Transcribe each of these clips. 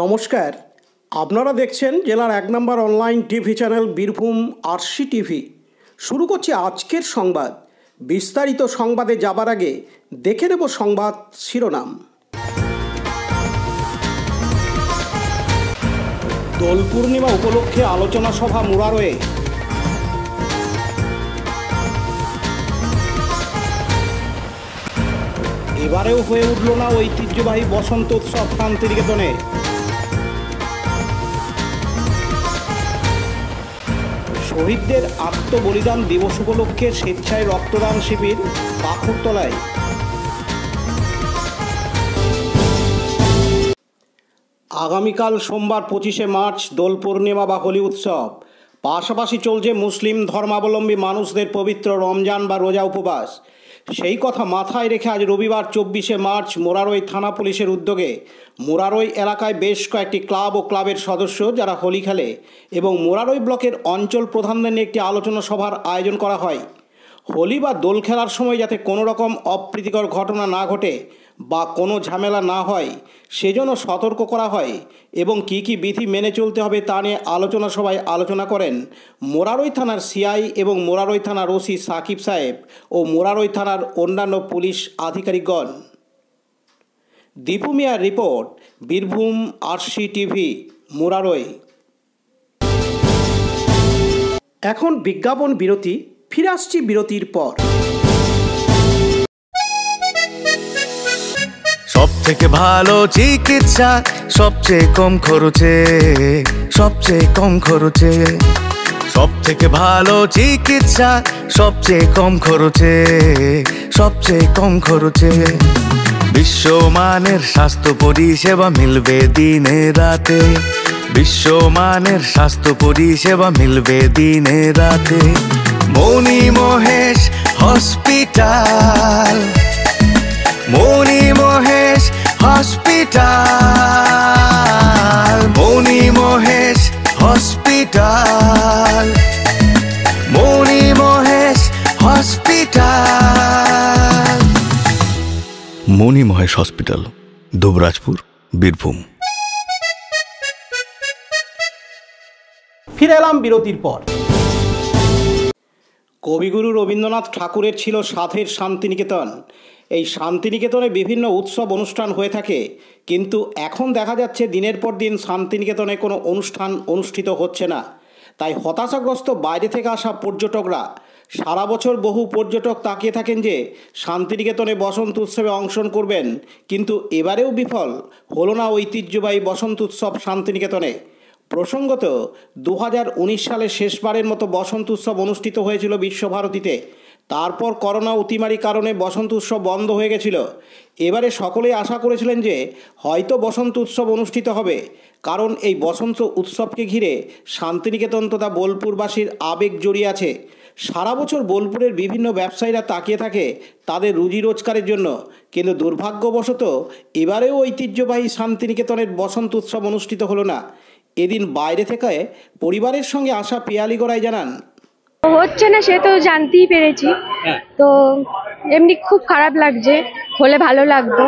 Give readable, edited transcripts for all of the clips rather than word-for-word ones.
নমস্কার, আপনারা দেখছেন জেলার ১ number online TV channel Birbhum RC TV. শুরু করছি আজকের সংবাদ। বিস্তারিত সংবাদে যাবার আগে দেখে নেব সংবাদ শিরোনাম। দোল পূর্ণিমা উপলক্ষে আলোচনা সভা মুরারোয়ে। এবারেও হয়ে উঠল না ঐতিহ্যবাহী বসন্ত উৎসব শান্তিনিকেতনে। শহীদদের আত্মবলিদান দিবস উপলক্ষে স্বেচ্ছায় রক্তদান শিবির পাথরতলায়। আগামীকাল সোমবার ২৫শে মার্চ দোল পূর্ণিমা বা হোলি উৎসব। পাশাপাশি চলছে মুসলিম ধর্মাবলম্বী মানুষদের পবিত্র রমজান বা রোজা উপবাস। সেই কথা মাথায় রেখে আজ রবিবার ২৪শে মার্চ মুরারোই থানা পুলিশের উদ্যোগে মুরারোই এলাকায় বেশ কয়েকটি ক্লাব ও ক্লাবের সদস্য যারা হোলি খেলে এবং মুরারোই ব্লকের অঞ্চল প্রধানদের নিয়ে একটি আলোচনা সভার আয়োজন করা হয়। হোলি বা দোল খেলার সময় যাতে কোনো রকম অপ্রীতিকর ঘটনা না ঘটে বা কোনো ঝামেলা না হয় সেজন্য সতর্ক করা হয় এবং কী কী বিধি মেনে চলতে হবে তা নিয়ে আলোচনা সভায় আলোচনা করেন মুরারোই থানার সিআই এবং মুরারোই থানার ওসি সাকিব সাহেব ও মুরারোই থানার অন্যান্য পুলিশ আধিকারিকগণ। দীপু মিয়ার রিপোর্ট, বীরভূম আরসি টিভি, মুরারোই। এখন বিজ্ঞাপন বিরতি, ফিরে আসছি বিরতির পর। সব থেকে ভালো চিকিৎসা সবচেয়ে কম খরচে, সবচেয়ে কম খরচে। সব থেকে ভালো চিকিৎসা সবচেয়ে কম খরচে, সবচেয়ে কম খরচে। বিশ্বমানের স্বাস্থ্য পরিষেবা মিলবে দিনে রাতে, বিশ্বমানের স্বাস্থ্য পরিষেবা মিলবে দিনে রাতে। মণি মহেশ হসপিটাল, মণি মহেশ হসপিটাল, মণি মহেশ হসপিটাল, মণি মহেশ হসপিটাল। মণি মহেশ হসপিটাল, দুবরাজপুর, বীরভূম। ফিরে এলাম বিরতির পর। কবিগুরু রবীন্দ্রনাথ ঠাকুরের ছিল সাধের শান্তিনিকেতন। এই শান্তিনিকেতনে বিভিন্ন উৎসব অনুষ্ঠান হয়ে থাকে, কিন্তু এখন দেখা যাচ্ছে দিনের পর দিন শান্তিনিকেতনে কোনো অনুষ্ঠান অনুষ্ঠিত হচ্ছে না। তাই হতাশাগ্রস্ত বাইরে থেকে আসা পর্যটকরা। সারা বছর বহু পর্যটক তাকিয়ে থাকেন যে শান্তিনিকেতনে বসন্ত উৎসবে অংশগ্রহণ করবেন, কিন্তু এবারেও বিফল হলো না ঐতিহ্যবাহী বসন্ত উৎসব শান্তিনিকেতনে। প্রসঙ্গত ২০১৯ সালে শেষবারের মতো বসন্ত উৎসব অনুষ্ঠিত হয়েছিল বিশ্বভারতীতে। তারপর করোনা অতিমারির কারণে বসন্ত উৎসব বন্ধ হয়ে গেছিল। এবারে সকলেই আশা করেছিলেন যে হয়তো বসন্ত উৎসব অনুষ্ঠিত হবে, কারণ এই বসন্ত উৎসবকে ঘিরে শান্তিনিকেতন তথা বোলপুরবাসীর আবেগ জড়িয়ে আছে। সারা বছর বোলপুরের বিভিন্ন ব্যবসায়ীরা তাকিয়ে থাকে তাদের রুজি রোজগারের জন্য, কিন্তু দুর্ভাগ্যবশত এবারেও ঐতিহ্যবাহী শান্তিনিকেতনের বসন্ত উৎসব অনুষ্ঠিত হলো না। এদিন বাইরে থেকে পরিবারের সঙ্গে আসা পিয়ালি গড়াই জানান, হচ্ছে না সে তো জানতেই পেরেছি, তো এমনি খুব খারাপ লাগছে, হলে ভালো লাগতো।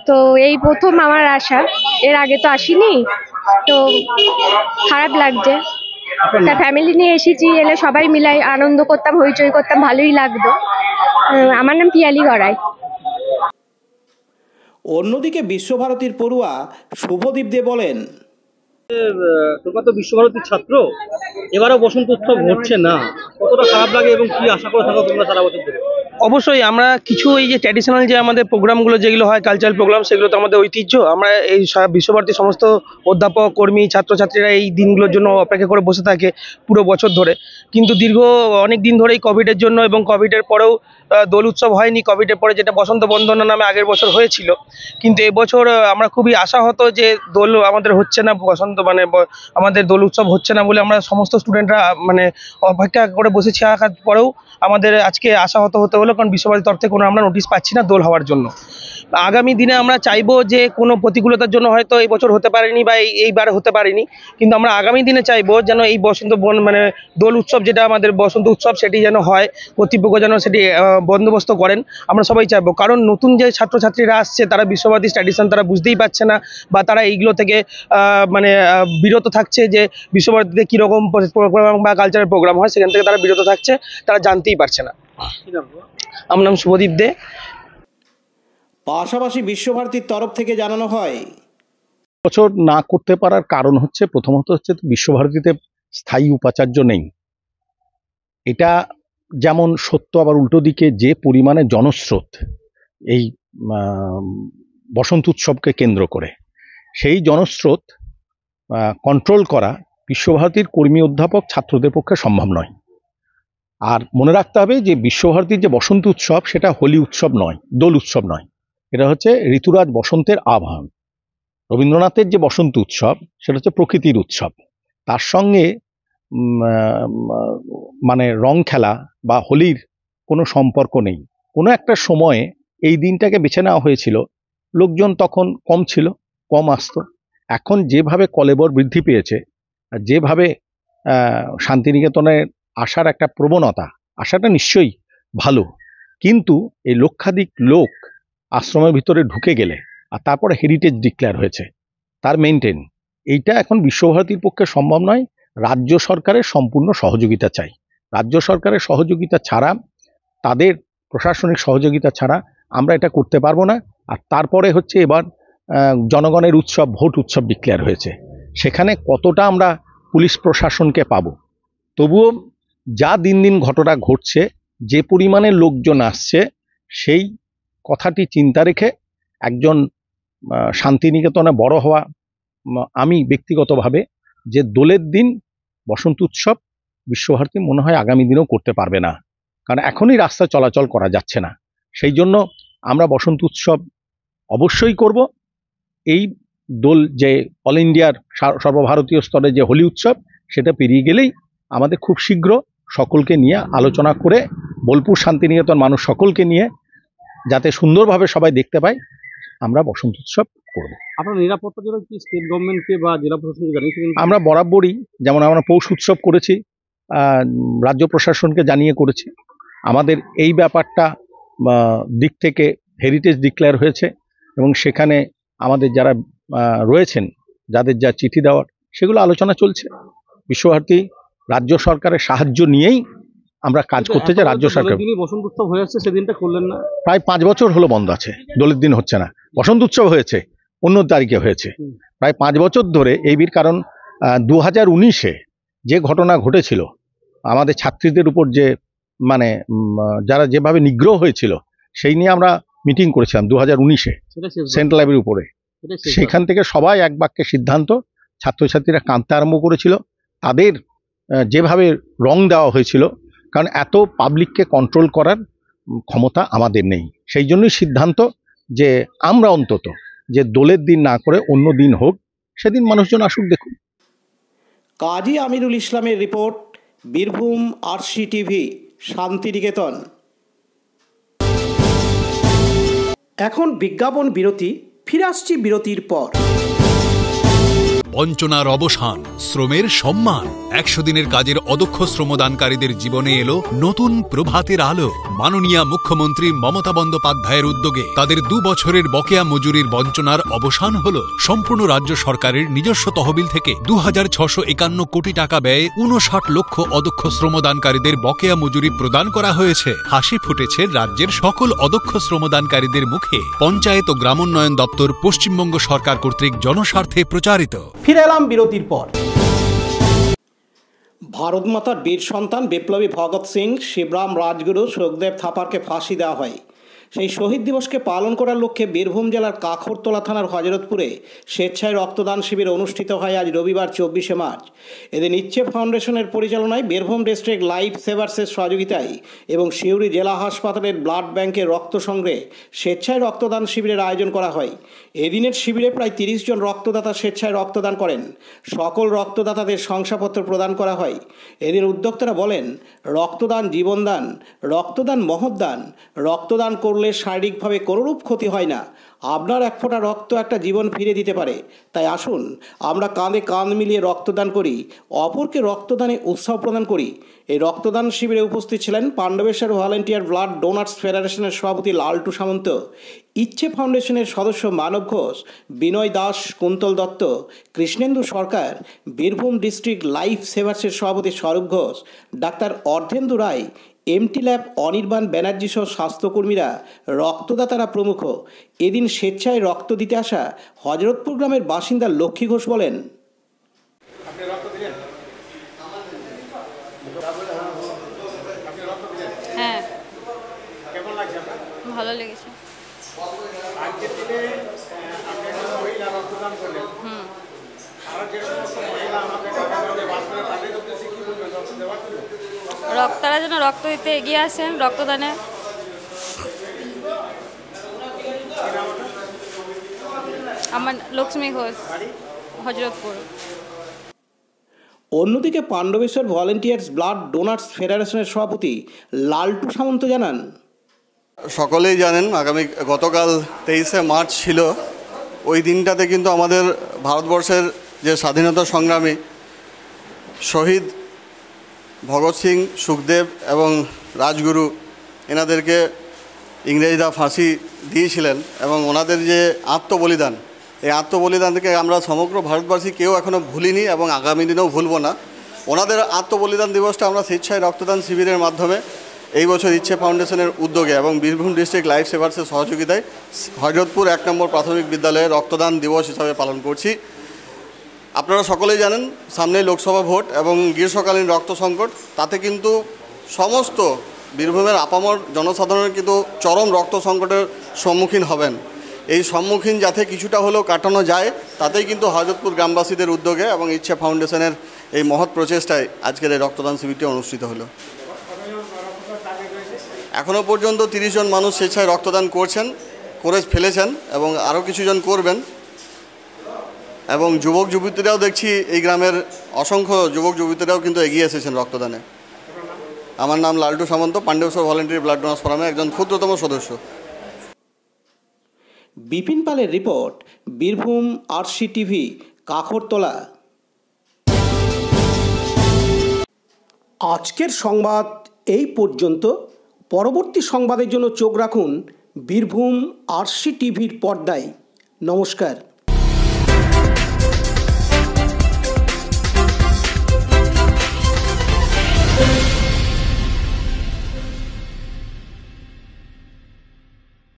তো এই প্রথম আমার আসা, এর আগে তো আসিনি, তো খারাপ লাগছে। তা ফ্যামিলি নিয়ে এসেছি, এলে সবাই মিলাই আনন্দ করতাম, হইচই করতাম, ভালোই লাগতো। আমার নাম পিয়ালি গড়াই। অন্যদিকে বিশ্বভারতীর পড়ুয়া শুভদীপ দে বলেন, তোমরা তো বিশ্বভারতীর ছাত্র, এবারও বসন্ত উৎসব হচ্ছে না, কতটা খারাপ লাগে এবং কি আশা করে থাকো তোমরা সারা বছর ধরে? অবশ্যই আমরা কিছু এই যে ট্র্যাডিশনাল যে আমাদের প্রোগ্রামগুলো যেগুলো হয়, কালচারাল প্রোগ্রাম, সেগুলো তো আমাদের ঐতিহ্য। আমরা এই বিশ্বভারতীর সমস্ত অধ্যাপক, কর্মী, ছাত্রছাত্রীরা এই দিনগুলোর জন্য অপেক্ষা করে বসে থাকে পুরো বছর ধরে। কিন্তু দীর্ঘ অনেক দিন ধরেই কোভিডের জন্য এবং কোভিডের পরেও দোল উৎসব হয়নি। কোভিডের পরে যেটা বসন্ত বন্দনা নামে আগের বছর হয়েছিল, কিন্তু এবছর আমরা খুবই আশাহত যে দোল আমাদের হচ্ছে না, বসন্ত আমাদের দোল উৎসব হচ্ছে না বলে আমরা সমস্ত স্টুডেন্টরা অপেক্ষা করে বসেছি। আসার পরেও আমাদের আজকে আশাহত হতে হলো, কারণ বিশ্বভারতীর তরফ থেকে কোনো আমরা নোটিশ পাচ্ছি না দোল হওয়ার জন্য। আগামী দিনে আমরা চাইবো যে কোনো প্রতিকূলতার জন্য হয়তো এই বছর হতে পারেনি বা এইবার হতে পারেনি, কিন্তু আমরা আগামী দিনে চাইবো যেন এই মানে দোল উৎসব যেটা আমাদের বসন্ত উৎসব সেটি যেন হয়, কর্তৃপক্ষ যেন সেটি বন্দোবস্ত করেন, আমরা সবাই চাইবো। কারণ নতুন যে ছাত্রছাত্রীরা আসছে তারা বিশ্বভারতী ট্র্যাডিশন তারা বুঝতেই পারছে না, বা তারা এইগুলো থেকে বিরত থাকছে, যে বিশ্বভারতীতে কীরকম প্রোগ্রাম বা কালচারাল প্রোগ্রাম হয় সেখান থেকে তারা বিরত থাকছে, তারা জানতেই পারছে না। আমার নাম শুভদীপ দে। পাশাপাশি বিশ্বভারতীর তরফ থেকে জানানো হয়, বছর না করতে পারার কারণ হচ্ছে, প্রথমত হচ্ছে বিশ্বভারতীতে স্থায়ী উপাচার্য নেই। এটা যেমন সত্য, আবার উল্টো দিকে যে পরিমাণে জনস্রোত এই বসন্ত উৎসবকে কেন্দ্র করে, সেই জনস্রোত কন্ট্রোল করা বিশ্বভারতীর কর্মী অধ্যাপক ছাত্রদের পক্ষে সম্ভব নয়। আর মনে রাখতে হবে যে বিশ্বভারতীর যে বসন্ত উৎসব সেটা হোলি উৎসব নয়, দোল উৎসব নয়, এটা হচ্ছে ঋতুরাজ বসন্তের আহ্বান। রবীন্দ্রনাথের যে বসন্ত উৎসব সেটা হচ্ছে প্রকৃতির উৎসব, তার সঙ্গে রং খেলা বা হোলির কোনো সম্পর্ক নেই। কোনো একটা সময়ে এই দিনটাকে বেছে নেওয়া হয়েছিল, লোকজন তখন কম ছিল, কম আসতো। এখন যেভাবে কলেবর বৃদ্ধি পেয়েছে, যেভাবে শান্তিনিকেতনে আসার একটা প্রবণতা, আসাটা নিশ্চয়ই ভালো, কিন্তু এই লক্ষাধিক লোক আশ্রমের ভিতরে ঢুকে গেলে আর তারপরে হেরিটেজ ডিক্লেয়ার হয়েছে, তার মেনটেন, এইটা এখন বিশ্বভারতীর পক্ষে সম্ভব নয়। রাজ্য সরকারের সম্পূর্ণ সহযোগিতা চাই। রাজ্য সরকারের সহযোগিতা ছাড়া, তাদের প্রশাসনিক সহযোগিতা ছাড়া আমরা এটা করতে পারবো না। আর তারপরে হচ্ছে এবার জনগণের উৎসব, ভোট উৎসব ডিক্লেয়ার হয়েছে, সেখানে কতটা আমরা পুলিশ প্রশাসনকে পাবো। তবুও যা দিন দিন ঘটনা ঘটছে, যে পরিমাণে লোকজন আসছে, সেই কথাটি চিন্তা রেখে একজন শান্তিনিকেতনে বড় হওয়া আমি ব্যক্তিগতভাবে, যে দোলের দিন বসন্ত উৎসব বিশ্বভারতী মনে হয় আগামী দিনেও করতে পারবে না, কারণ এখনই রাস্তা চলাচল করা যাচ্ছে না। সেই জন্য আমরা বসন্ত উৎসব অবশ্যই করব। এই দোল যে অল ইন্ডিয়ার সর্বভারতীয় স্তরে যে হোলি উৎসব, সেটা পেরিয়ে গেলেই আমাদের খুব শীঘ্র সকলকে নিয়ে আলোচনা করে, বোলপুর শান্তিনিকেতন মানুষ সকলকে নিয়ে যাতে সুন্দরভাবে সবাই দেখতে পায়, আমরা বসন্ত উৎসব করব। আপনার নিরাপত্তার জন্য কি স্টেট গভর্নমেন্টকে বা জেলা প্রশাসনকে জানিয়েছেন? আমরা বরাবরই, যেমন আমরা পৌষ উৎসব করেছি, রাজ্য প্রশাসনকে জানিয়ে করেছি। আমাদের এই ব্যাপারটা দিক থেকে হেরিটেজ ডিক্লেয়ার হয়েছে, এবং সেখানে আমাদের যারা রয়েছেন, যাদের যা চিঠি দেওয়ার, সেগুলো আলোচনা চলছে। বিশ্বভারতী রাজ্য সরকারের সাহায্য নিয়েই আমরা কাজ করতে চাই। রাজ্য সরকার বসন্ত উৎসব হয়ে আসছে, সেদিনটা করলেন না? প্রায় 5 বছর হলো বন্ধ আছে, দোলের দিন হচ্ছে না। বসন্ত উৎসব হয়েছে অন্য তারিখে হয়েছে, প্রায় 5 বছর ধরে এই কারণ 2019-এ যে ঘটনা ঘটেছিল, আমাদের ছাত্রীদের উপর যে যারা যেভাবে নিগ্রহ হয়েছিল, সেই নিয়ে আমরা মিটিং করেছিলাম 2019-এ সেন্ট্রাল লাইব্রেরির উপরে। সেখান থেকে সবাই এক বাক্যে সিদ্ধান্ত, ছাত্রছাত্রীরা কাঁদতে আরম্ভ করেছিল, তাদের যেভাবে রং দেওয়া হয়েছিল, কারণ এত পাবলিককে কন্ট্রোল করার ক্ষমতা আমাদের নেই। সেই জন্যই সিদ্ধান্ত যে আমরা অন্তত যে দোলের দিন না করে অন্য দিন হোক, সেদিন মানুষজন আসুক দেখুন। কাজী আমিরুল ইসলামের report, Birbhum RC TV, Santiniketan. এখন বিজ্ঞাপন বিরতি, ফিরে আসছি বিরতির পর। বঞ্চনার অবসান, শ্রমের সম্মান। 100 দিনের কাজের অদক্ষ শ্রমদানকারীদের জীবনে এলো নতুন প্রভাতের আলো। মাননীয় মুখ্যমন্ত্রী মমতা বন্দ্যোপাধ্যায়ের উদ্যোগে তাদের 2 বছরের বকেয়া মজুরির বঞ্চনার অবসান হলো। সম্পূর্ণ রাজ্য সরকারের নিজস্ব তহবিল থেকে 2651 কোটি টাকা ব্যয়ে 59 লক্ষ অদক্ষ শ্রমদানকারীদের বকেয়া মজুরি প্রদান করা হয়েছে। হাসি ফুটেছে রাজ্যের সকল অদক্ষ শ্রমদানকারীদের মুখে। পঞ্চায়েত ও গ্রামোন্নয়ন দপ্তর, পশ্চিমবঙ্গ সরকার কর্তৃক জনস্বার্থে প্রচারিত। ফিরে এলাম বিরতির পর। ভারত মাতার বীর সন্তান বিপ্লবী ভগৎ সিং, শিবরাম রাজগুরু, সুখদেব থাপারকে ফাঁসি দেওয়া হয়। সেই শহীদ দিবসকে পালন করার লক্ষ্যে বীরভূম জেলার কাখরতলা থানার হজরতপুরে স্বেচ্ছায় রক্তদান শিবির অনুষ্ঠিত হয় আজ রবিবার 24শে মার্চ। এদিন ইচ্ছে ফাউন্ডেশনের পরিচালনায়, বীরভূম ডিস্ট্রিক্ট লাইফ সেভার্সের সহযোগিতায় এবং সিউড়ি জেলা হাসপাতালের ব্লাড ব্যাংকের রক্ত সংগ্রহে স্বেচ্ছায় রক্তদান শিবিরের আয়োজন করা হয়। এদিনের শিবিরে প্রায় 30 জন রক্তদাতা স্বেচ্ছায় রক্তদান করেন। সকল রক্তদাতাদের শংসাপত্র প্রদান করা হয়। এদিন উদ্যোক্তারা বলেন, রক্তদান জীবনদান, রক্তদান মহৎদান, রক্তদান করলে করলে শারীরিকভাবে কোনোরূপ ক্ষতি হয় না। আপনার এক ফোঁটা রক্ত একটা জীবন ফিরে দিতে পারে। তাই আসুন আমরা কাঁধে কাঁধ মিলিয়ে রক্তদান করি, অপরকে রক্তদানে উৎসাহ প্রদান করি। এই রক্তদান শিবিরে উপস্থিত ছিলেন পাণ্ডবেশ্বর ভলান্টিয়ার ব্লাড ডোনার্স ফেডারেশনের সভাপতি লালটু সামন্ত, ইচ্ছে ফাউন্ডেশনের সদস্য মানব ঘোষ, বিনয় দাস, কুন্তল দত্ত, কৃষ্ণেন্দু সরকার, বীরভূম ডিস্ট্রিক্ট লাইফ সেভার্সের সভাপতি স্বরূপ ঘোষ, ডাক্তার অর্ধেন্দু রায়, এমটি ল্যাব অনির্বাণ ব্যানার্জি সহ স্বাস্থ্যকর্মীরা, রক্তদাতারা প্রমুখ। এদিন স্বেচ্ছায় রক্ত দিতে আসা হজরতপুর গ্রামের বাসিন্দা লক্ষ্মী ঘোষ বলেন, হ্যাঁ ভালো লেগেছে। তারা যেন রক্ত দিতে এগিয়ে আসেন রক্তদানে। আমার লক্ষ্মী ঘোষ, হজরতপুর। অন্যদিকে পাণ্ডবেশ্বর ভলান্টিয়ার্স ব্লাড ডোনার্স ফেডারেশনের সভাপতি লালটু সামন্ত জানান, সকলেই জানেন গতকাল 23শে মার্চ ছিল। ওই দিনটাতে কিন্তু আমাদের ভারতবর্ষের যে স্বাধীনতা সংগ্রামী শহীদ ভগৎ সিং, সুখদেব এবং রাজগুরু, এনাদেরকে ইংরেজরা ফাঁসি দিয়েছিলেন এবং ওনাদের যে আত্মবলিদান, এই আত্মবলিদান থেকে আমরা সমগ্র ভারতবাসী কেউ এখনও ভুলিনি এবং আগামী দিনেও ভুলব না। ওনাদের আত্মবলিদান দিবসটা আমরা স্বেচ্ছায় রক্তদান শিবিরের মাধ্যমে এই বছর ইচ্ছে ফাউন্ডেশনের উদ্যোগে এবং বীরভূম ডিস্ট্রিক্ট লাইফ সেভার্সের সহযোগিতায় হজরতপুর 1 নম্বর প্রাথমিক বিদ্যালয়ে রক্তদান দিবস হিসাবে পালন করছি। আপনারা সকলেই জানেন সামনে লোকসভা ভোট এবং গ্রীষ্মকালীন রক্ত সংকট, তাতে কিন্তু সমস্ত বীরভূমের আপামর জনসাধারণের কিন্তু চরম রক্ত সংকটের সম্মুখীন হবেন। এই সম্মুখীন যাতে কিছুটা হলেও কাটানো যায়, তাতেই কিন্তু হজরতপুর গ্রামবাসীদের উদ্যোগে এবং ইচ্ছে ফাউন্ডেশনের এই মহৎ প্রচেষ্টায় আজকের এই রক্তদান শিবিরটি অনুষ্ঠিত হলো। এখনও পর্যন্ত 30 জন মানুষ স্বেচ্ছায় রক্তদান করে ফেলেছেন এবং আরও কিছুজন করবেন। এবং যুবক যুবতীরাও দেখছি এই গ্রামের অসংখ্য যুবক যুবতীরাও কিন্তু এগিয়ে এসেছেন রক্তদানে। আমার নাম লালটু সামন্ত, পাণ্ডবেশ্বর ভলান্টিয়ার ব্লাড ডোনার্স ফোরামের একজন ক্ষুদ্রতম সদস্য। বিপিন পালের রিপোর্ট, বীরভূম আরসি টিভি, কাখরতলা। আজকের সংবাদ এই পর্যন্ত। পরবর্তী সংবাদের জন্য চোখ রাখুন বীরভূম আরসি টিভির পর্দায়। নমস্কার।